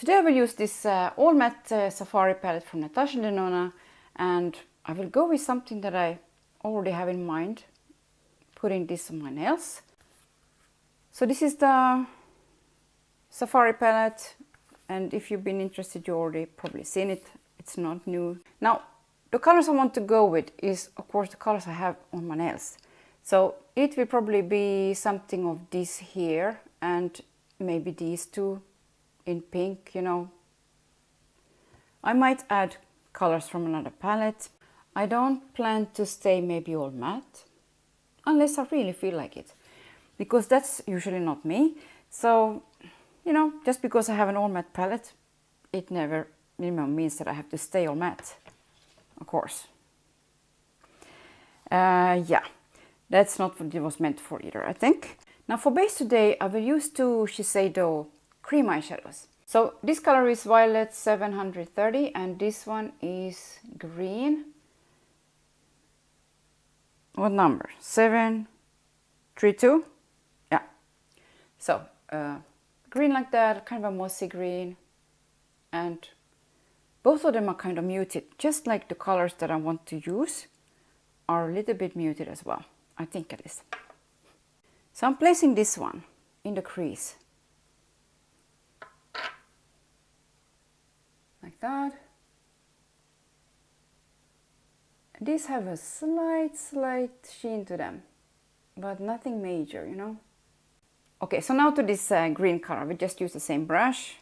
Today I will use this all matte Safari palette from Natasha Denona, and I will go with something that I already have in mind, putting this on my nails. So this is the Safari palette, and if you've been interested, you already probably seen it. It's not new. Now, the colors I want to go with is, of course, the colors I have on my nails. So it will probably be something of this here, and maybe these two in pink, you know. I might add colors from another palette. I don't plan to stay maybe all matte, unless I really feel like it, because that's usually not me. So, you know, just because I have an all matte palette, it never, you know, means that I have to stay all matte, of course. Yeah, that's not what it was meant for either, I think. Now for base today, I will use two Shiseido cream eyeshadows. So this color is Violet 730 and this one is green. What number? 732? Yeah. So green like that, kind of a mossy green, and both of them are kind of muted, just like the colors that I want to use are a little bit muted as well, I think it is. So I'm placing this one in the crease. Like that. These have a slight sheen to them, but nothing major, you know. Okay, so now to this green color, we just use the same brush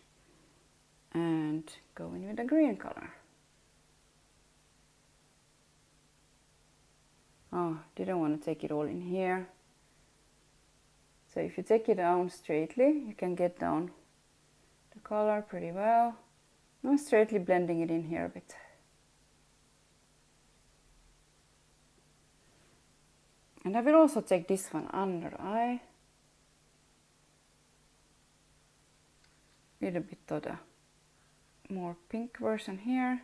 and go in with the green color. Oh, didn't want to take it all in here. So if you take it down straightly, you can get down the color pretty well. I'm straightly blending it in here a bit. And I will also take this one under the eye. Little bit of the more pink version here.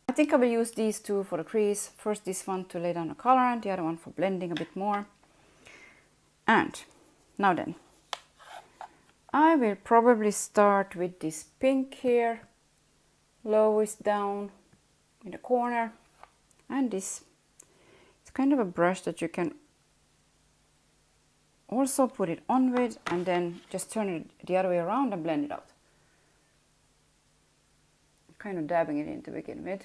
I think I will use these two for the crease. First this one to lay down the color and the other one for blending a bit more. And now then, I will probably start with this pink here, lowest down in the corner, and this. It's kind of a brush that you can also put it on with and then just turn it the other way around and blend it out. Kind of dabbing it in to begin with.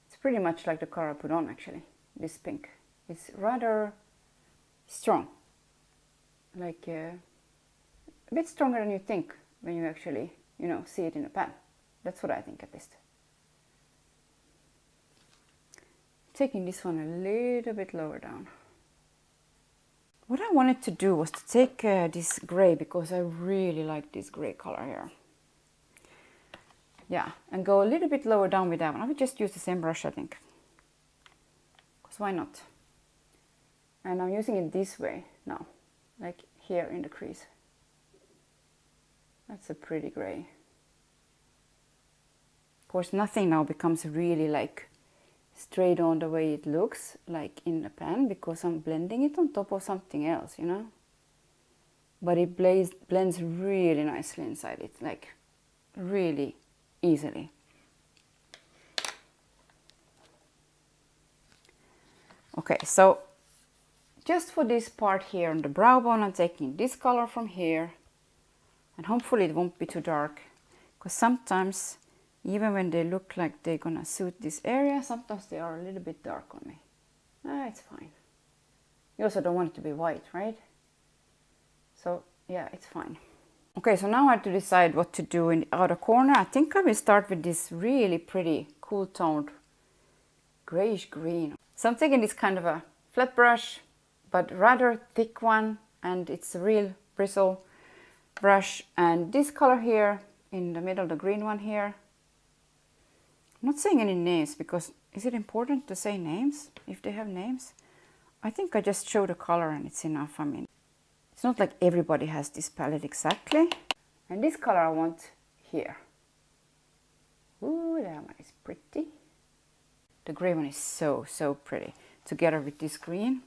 It's pretty much like the color I put on actually, this pink. It's rather strong, like a bit stronger than you think when you actually, you know, see it in a pan. That's what I think at least. Taking this one a little bit lower down. What I wanted to do was to take this gray, because I really like this gray color here. Yeah, and go a little bit lower down with that one. I would just use the same brush, I think, because why not? And I'm using it this way now, like here in the crease. That's a pretty gray. Of course, nothing now becomes really like straight on the way it looks like in the pan, because I'm blending it on top of something else, you know. But it blends really nicely inside it, like really easily. Okay, so just for this part here on the brow bone, I'm taking this color from here, and hopefully it won't be too dark, because sometimes even when they look like they're gonna suit this area, sometimes they are a little bit dark on me. It's fine. You also don't want it to be white, right? So yeah, it's fine. Okay, so now I have to decide what to do in the outer corner. I think I will start with this really pretty cool toned grayish green. So I'm taking this kind of a flat brush, but rather thick one, and it's a real bristle brush, and this color here in the middle, the green one here. I'm not saying any names, because is it important to say names if they have names? I think I just show the color and it's enough. I mean, it's not like everybody has this palette exactly. And this color I want here. Ooh, that one is pretty. The gray one is so pretty together with this green.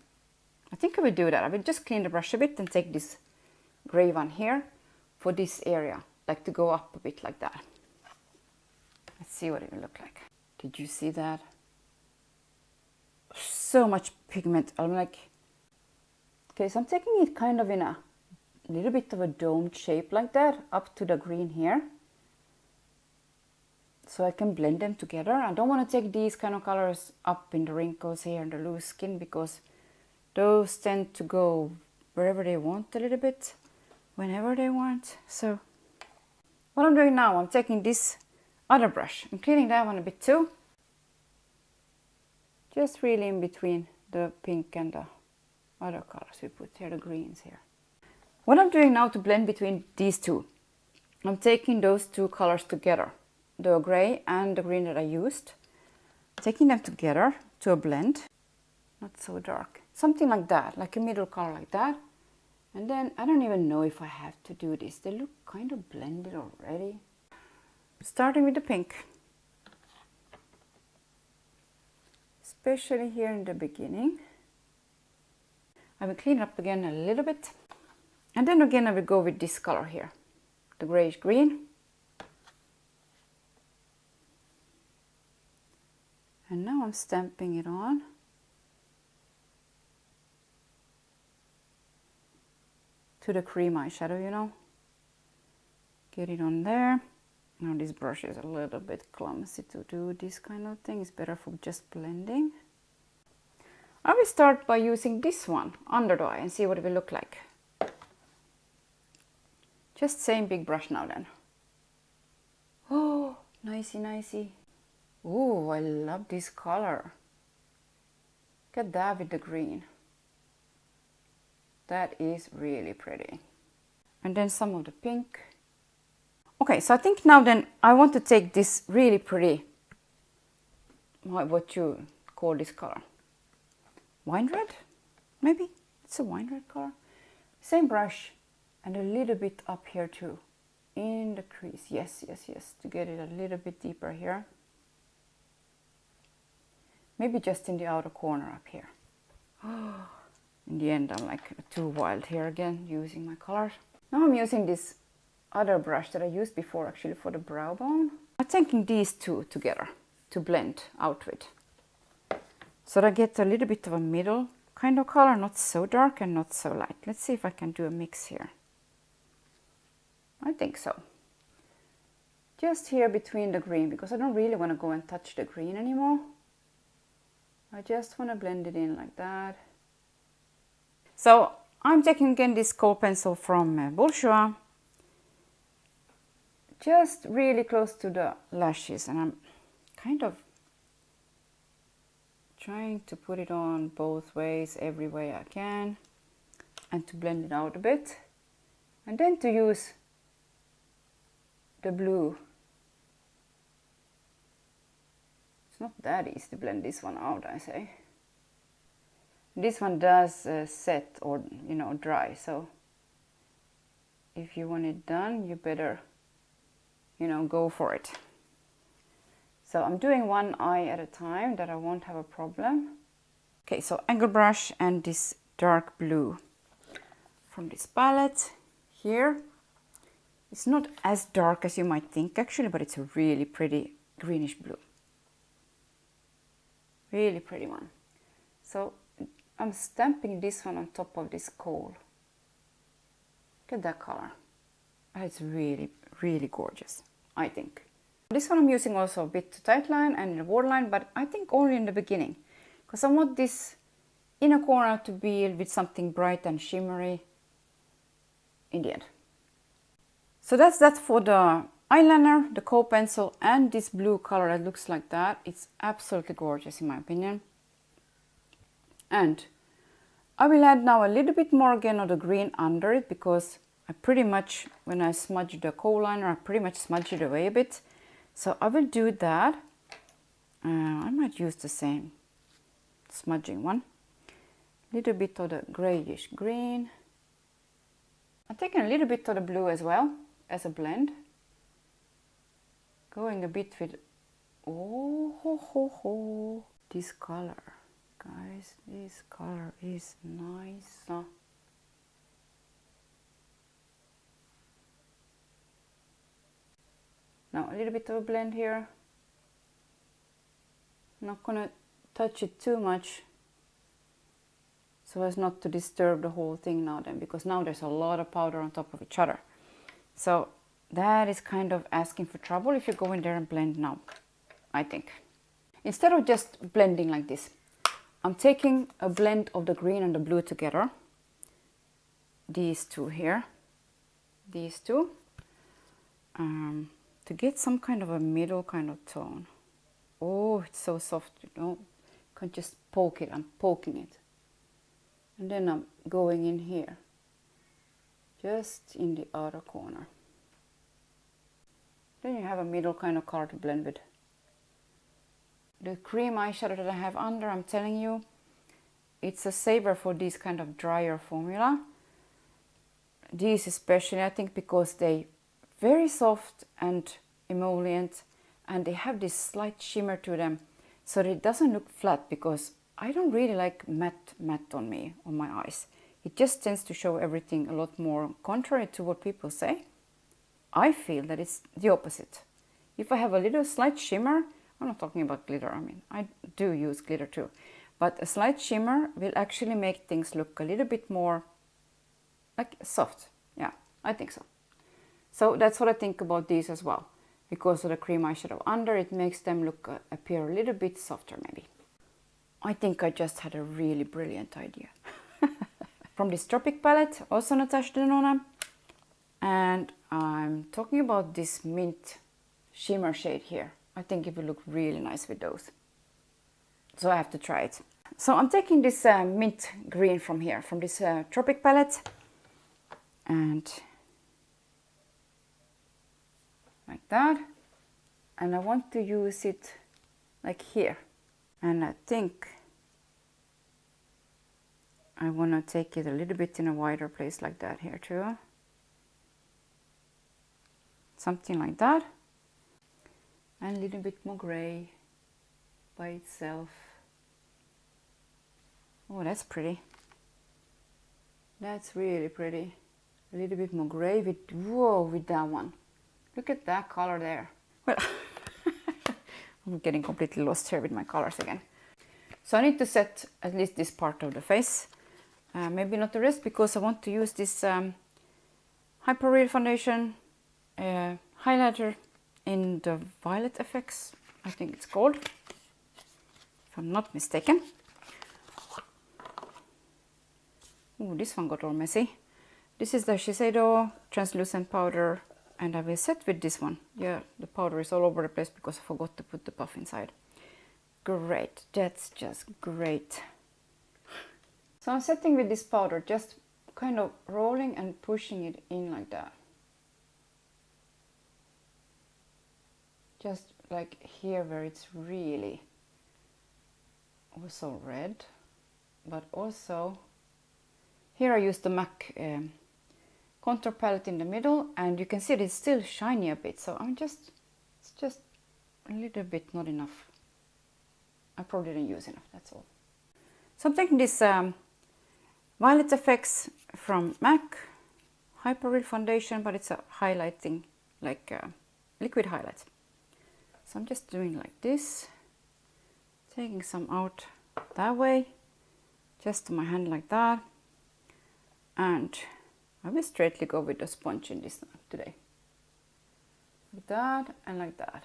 I think I will do that. I will just clean the brush a bit and take this gray one here for this area, like to go up a bit like that. Let's see what it will look like. Did you see that? So much pigment. I'm like, okay, so I'm taking it kind of in a little bit of a domed shape like that, up to the green here. So I can blend them together. I don't want to take these kind of colors up in the wrinkles here and the loose skin, because those tend to go wherever they want a little bit, whenever they want. So what I'm doing now, I'm taking this other brush. I'm cleaning that one a bit too. Just really in between the pink and the other colors we put here, the greens here. What I'm doing now to blend between these two, I'm taking those two colors together, the gray and the green that I used, taking them together to a blend, not so dark, something like that, like a middle color like that. And then I don't even know if I have to do this. They look kind of blended already. Starting with the pink, especially here in the beginning. I will clean it up again a little bit. And then again I will go with this color here, the grayish green. And now I'm stamping it on. To the cream eyeshadow, you know. Get it on there. Now this brush is a little bit clumsy to do this kind of thing. It's better for just blending. I will start by using this one under the eye and see what it will look like. Just same big brush now then. Oh, nicey, nicey. Oh, I love this color. Look at that with the green. That is really pretty. And then some of the pink. Okay, so I think now then I want to take this really pretty, what you call this color? Wine red? Maybe? It's a wine red color. Same brush and a little bit up here too. In the crease. Yes, yes, yes. To get it a little bit deeper here. Maybe just in the outer corner up here. In the end I'm like too wild here again using my colors. Now I'm using this other brush that I used before actually for the brow bone. I'm taking these two together to blend out with. So that I get a little bit of a middle kind of color, not so dark and not so light. Let's see if I can do a mix here. I think so. Just here between the green, because I don't really want to go and touch the green anymore. I just want to blend it in like that. So I'm taking again this kohl pencil from Bourjois, just really close to the lashes, and I'm kind of trying to put it on both ways, every way I can, and to blend it out a bit, and then to use the blue. It's not that easy to blend this one out, I say. This one does set or, you know, dry, so if you want it done, you better, you know, go for it. So I'm doing one eye at a time, that I won't have a problem. Okay, so angle brush and this dark blue from this palette here. It's not as dark as you might think actually, but it's a really pretty greenish blue. Really pretty one. So I'm stamping this one on top of this kohl. Look at that color. It's really, really gorgeous, I think. This one I'm using also a bit to tightline and in the waterline, but I think only in the beginning, because I want this inner corner to be with something bright and shimmery in the end. So that's that for the eyeliner, the kohl pencil, and this blue color that looks like that. It's absolutely gorgeous in my opinion. And I will add now a little bit more again of the green under it, because I pretty much, when I smudge the kohl liner, I pretty much smudge it away a bit. So I will do that. I might use the same smudging one. Little bit of the grayish green. I'm taking a little bit of the blue as well as a blend. Going a bit with, oh ho ho ho, this color. Guys, this color is nice. Now a little bit of a blend here. Not gonna touch it too much so as not to disturb the whole thing now then, because now there's a lot of powder on top of each other. So that is kind of asking for trouble if you go in there and blend now, I think. Instead of just blending like this, I'm taking a blend of the green and the blue together. These two here, these two, to get some kind of a middle kind of tone. Oh, it's so soft, you know, you can't just poke it, I'm poking it. And then I'm going in here, just in the outer corner. Then you have a middle kind of color to blend with. The cream eyeshadow that I have under, I'm telling you, it's a saver for these kind of drier formula. These especially, I think, because they very soft and emollient, and they have this slight shimmer to them, so that it doesn't look flat, because I don't really like matte on me, on my eyes. It just tends to show everything a lot more, contrary to what people say. I feel that it's the opposite. If I have a little slight shimmer, I'm not talking about glitter, I mean, I do use glitter too, but a slight shimmer will actually make things look a little bit more like soft. Yeah, I think so. So that's what I think about these as well. Because of the cream eyeshadow under, it makes them look appear a little bit softer maybe. I think I just had a really brilliant idea. From this Tropic palette, also Natasha Denona, and I'm talking about this mint shimmer shade here. I think it will look really nice with those. So I have to try it. So I'm taking this mint green from here, from this Tropic palette, and like that, and I want to use it like here, and I think I want to take it a little bit in a wider place like that here too, something like that, and a little bit more gray by itself. Oh, that's pretty. That's really pretty. A little bit more gray with, whoa, with that one. Look at that color there. Well, I'm getting completely lost here with my colors again. So I need to set at least this part of the face. Maybe not the rest, because I want to use this Hyper Real Foundation highlighter in the Violet FX, I think it's called, if I'm not mistaken. Oh, this one got all messy. This is the Shiseido translucent powder, and I will set with this one. Yeah, the powder is all over the place because I forgot to put the puff inside. Great, that's just great. So I'm setting with this powder, just kind of rolling and pushing it in like that. Just like here where it's really also red, but also here I use the MAC contour palette in the middle, and you can see it's still shiny a bit, so it's just a little bit not enough. I probably didn't use enough, that's all. So I'm taking this Violet FX from MAC Hyper Real Foundation, but it's a highlighting, like liquid highlight. So I'm just doing like this, taking some out that way, just to my hand like that, and I will straightly go with the sponge in this today. Like that and like that.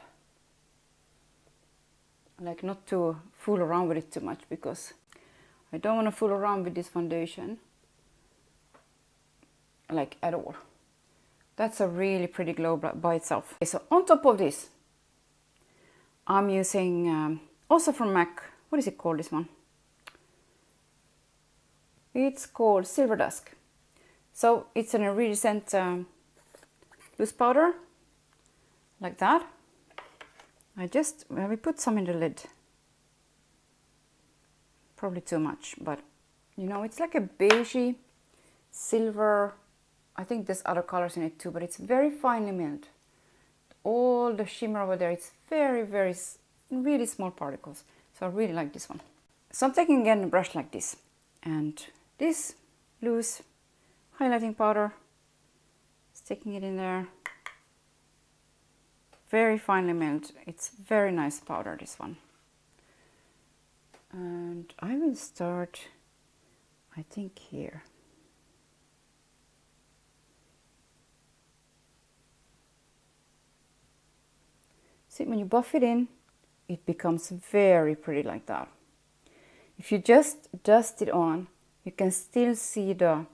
Like not to fool around with it too much, because I don't want to fool around with this foundation like at all. That's a really pretty glow by itself. Okay, so on top of this, I'm using also from MAC, what is it called, this one? It's called Silver Dusk. So it's an iridescent loose powder, like that. I will put some in the lid. Probably too much, but you know, it's like a beigey silver. I think there's other colors in it too, but it's very finely milled. All the shimmer over there, it's very, very, really small particles. So I really like this one. So I'm taking again a brush like this, and this loose highlighting powder, sticking it in there, very finely milled. It's very nice powder, this one. And I will start, I think, here. See, when you buff it in, it becomes very pretty like that. If you just dust it on, you can still see the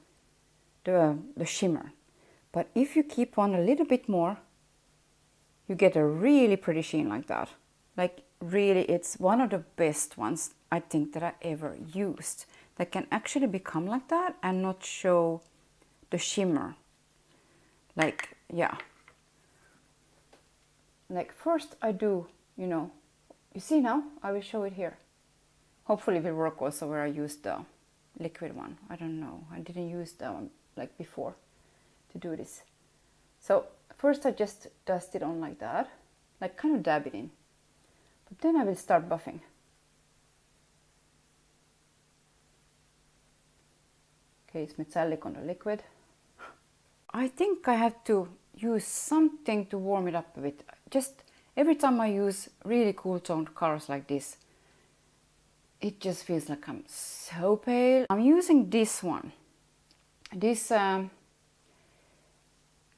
shimmer. But if you keep on a little bit more, you get a really pretty sheen like that. Like really, it's one of the best ones I think that I ever used. That can actually become like that and not show the shimmer. Like, yeah. Like first I do, you know, you see now, I will show it here. Hopefully it will work also where I used the liquid one. I don't know, I didn't use that one like before to do this. So first I just dust it on like that, like kind of dab it in. But then I will start buffing. Okay, it's metallic on the liquid. I think I have to use something to warm it up a bit. Just every time I use really cool toned colors like this, it just feels like I'm so pale. I'm using this one. This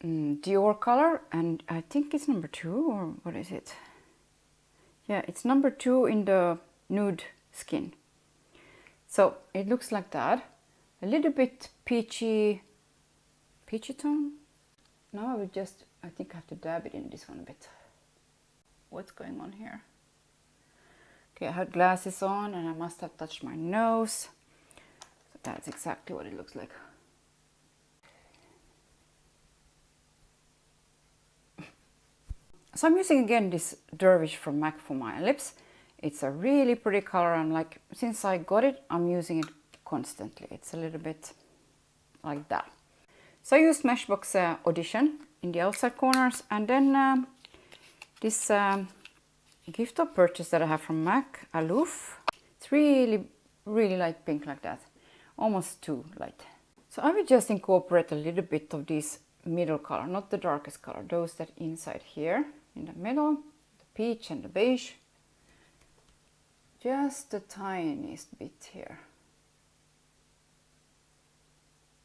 Dior color, and I think it's number 2, or what is it? Yeah, it's number 2 in the nude skin. So it looks like that. A little bit peachy tone. Now I will just, I think I have to dab it in this one a bit. What's going on here? Okay, I had glasses on and I must have touched my nose. So that's exactly what it looks like. So I'm using again this Dervish from MAC for my lips. It's a really pretty color, and like since I got it, I'm using it constantly. It's a little bit like that. So I used Smashbox Audition in the outside corners, and then this gift of purchase that I have from MAC, Aloof. It's really light pink like that, almost too light. So I will just incorporate a little bit of this middle color, not the darkest color, those that inside here in the middle, the peach and the beige. Just the tiniest bit here.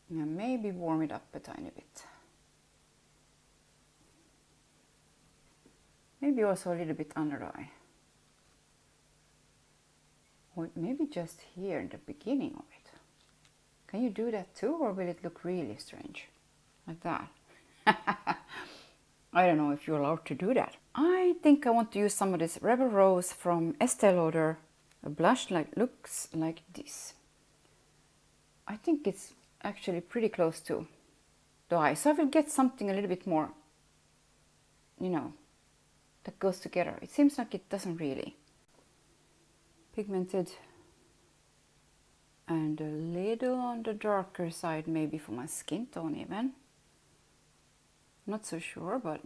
And maybe warm it up a tiny bit. Maybe also a little bit under the eye. Or maybe just here in the beginning of it. Can you do that too, or will it look really strange? Like that. I don't know if you're allowed to do that. I think I want to use some of this Rebel Rose from Estee Lauder. A blush like looks like this. I think it's actually pretty close to the eye. So I will get something a little bit more, you know, that goes together. It seems like it doesn't really. Pigmented. And a little on the darker side, maybe for my skin tone even. Not so sure, but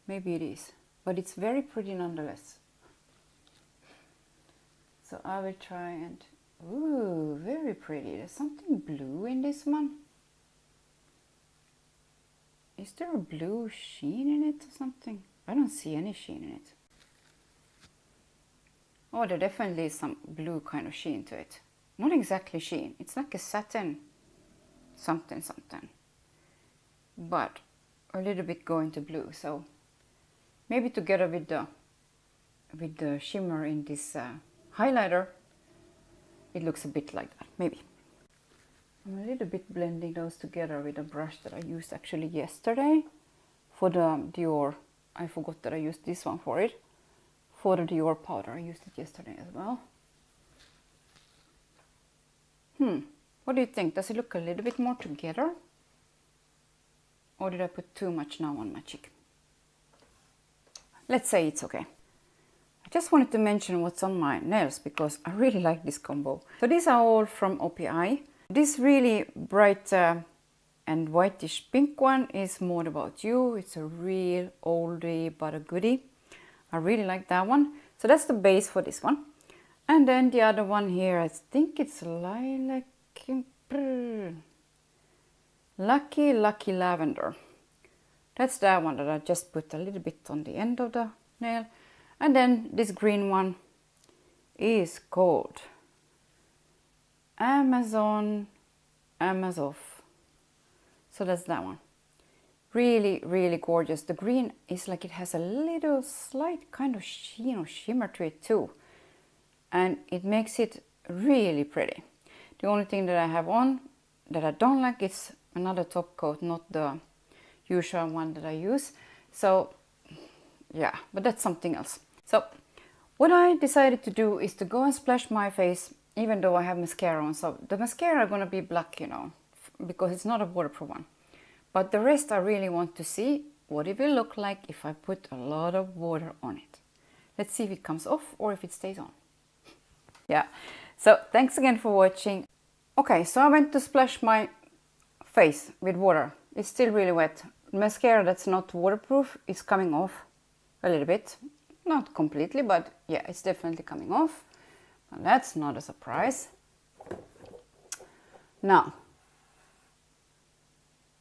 maybe it is. But it's very pretty nonetheless. So I will try and, ooh, very pretty. There's something blue in this one. Is there a blue sheen in it or something? I don't see any sheen in it. Oh, there definitely is some blue kind of sheen to it. Not exactly sheen. It's like a satin something. But a little bit going to blue. So maybe together with the shimmer in this highlighter, it looks a bit like that, maybe. I'm a little bit blending those together with a brush that I used actually yesterday for the Dior. I forgot that I used this one for it. For the Dior powder, I used it yesterday as well. What do you think? Does it look a little bit more together? Or did I put too much now on my cheek? Let's say it's okay. I just wanted to mention what's on my nails because I really like this combo. So these are all from OPI. This really bright and whitish pink one is More About You. It's a real oldie but a goodie. I really like that one. So that's the base for this one. And then the other one here, I think it's Lilac, Lucky Lavender. That's that one that I just put a little bit on the end of the nail. And then this green one is called Amazon. So that's that one. Really, really gorgeous. The green is like it has a little slight kind of shimmer to it too. And it makes it really pretty. The only thing that I have on that I don't like is another top coat, not the usual one that I use. So yeah, but that's something else. So what I decided to do is to go and splash my face, even though I have mascara on. So the mascara is gonna be black, you know, because it's not a waterproof one. But the rest I really want to see what it will look like if I put a lot of water on it. Let's see if it comes off or if it stays on. Yeah, so thanks again for watching. Okay, so I went to splash my face with water. It's still really wet. Mascara that's not waterproof is coming off a little bit. Not completely, but yeah, it's definitely coming off. And that's not a surprise. Now,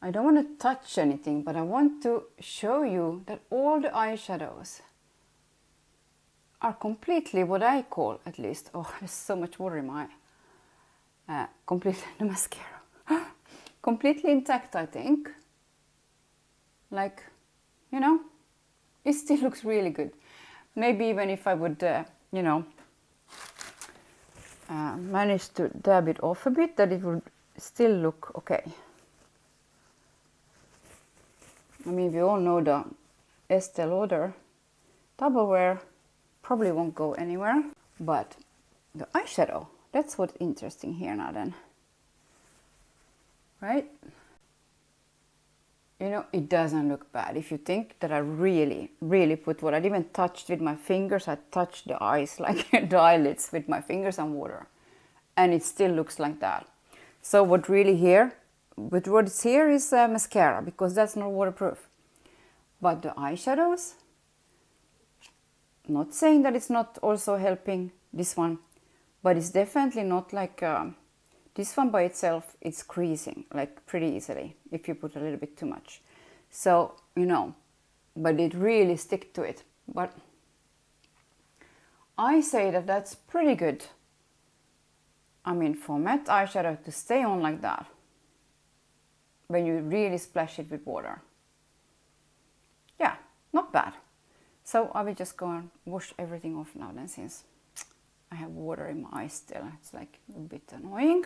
I don't want to touch anything, but I want to show you that all the eyeshadows are completely what I call, at least, oh, there's so much water in my eye. Completely, the mascara. Completely intact, I think. Like, you know, it still looks really good. Maybe even if I would, you know, manage to dab it off a bit, that it would still look okay. I mean, we all know the Estee Lauder Tableware probably won't go anywhere, but the eyeshadow, that's what's interesting here now then, right? You know, it doesn't look bad. If you think that I really, really put what I even touched with my fingers, I touched the eyes, like the eyelids with my fingers and water, and it still looks like that. So what really here, but what is here is mascara, because that's not waterproof. But the eyeshadows, not saying that it's not also helping this one, but it's definitely not like this one by itself. It's creasing like pretty easily if you put a little bit too much. So, you know, but it really stick to it. But I say that that's pretty good. I mean, for matte eyeshadow to stay on like that when you really splash it with water. Yeah, not bad. So I will just go and wash everything off now then, since I have water in my eyes still. It's like a bit annoying.